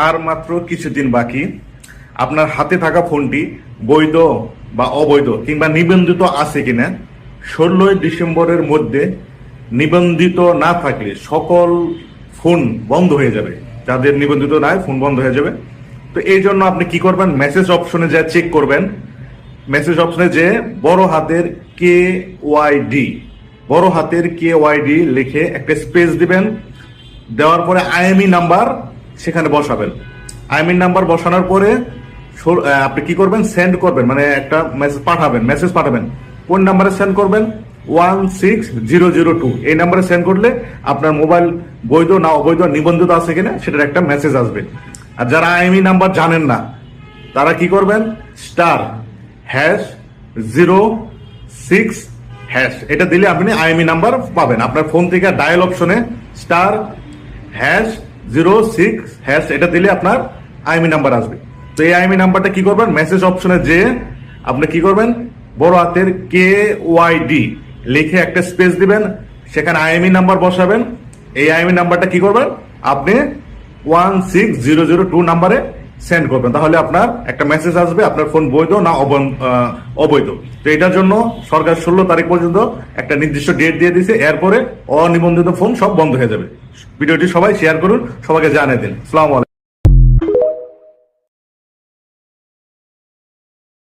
আর মাত্র কিছুদিন বাকি। আপনার হাতে থাকা ফোনটি বৈধ বা অবৈধ কিংবা নিবন্ধিত আছে কিনা 16ই ডিসেম্বরের মধ্যে নিবন্ধিত না থাকলে সকল ফোন বন্ধ হয়ে যাবে। যাদের নিবন্ধিত নাই ফোন বন্ধ হয়ে যাবে। তো এই জন্য আপনি কি করবেন, মেসেজ অপশনে যা চেক করবেন। মেসেজ অপশনে যে বড় হাতের KYD লিখে একটা স্পেস দিবেন। দেওয়ার পরে IMEI নাম্বার সেখানে বসাবেন। IMEI নাম্বার বসানোর পরে আপনি কি করবেন, সেন্ড করবেন, মানে একটা মেসেজ পাঠাবেন। কোন নাম্বারে সেন্ড করবেন? 16002 এই নাম্বারে সেন্ড করলে আপনার মোবাইল বৈধ না অবৈধ নিবন্ধিত আছে কিনা সেটার একটা মেসেজ আসবে। আর যারা IMEI নাম্বার জানেন না তারা কি করবেন, *#06# এটা দিলে আপনি IMEI নাম্বার পাবেন। আপনার ফোন থেকে ডায়াল অপশনে *#06# এটা দিলে আপনার IMEI নাম্বার আসবে। তো এই IMEI নাম্বারটা কি করবেন, মেসেজ অপশনে যে আপনি কি করবেন, বড় হাতের KYD লিখে একটা স্পেস দিবেন, সেখানে IMEI নাম্বার বসাবেন। এই IMEI নাম্বারটা কি করবেন, আপনি 16002 নাম্বারে সেন্ড করবেন। তাহলে আপনার একটা মেসেজ আসবে আপনার ফোন বৈধ না অবৈধ। তো এটার জন্য সরকার 16 তারিখ পর্যন্ত একটা নির্দিষ্ট ডেট দিয়ে দিয়েছে। এরপরে অনিবন্ধিত ফোন সব বন্ধ হয়ে যাবে। ভিডিওটি সবাই শেয়ার করুন, সবাইকে জানিয়ে দিন। আসসালামু আলাইকুম।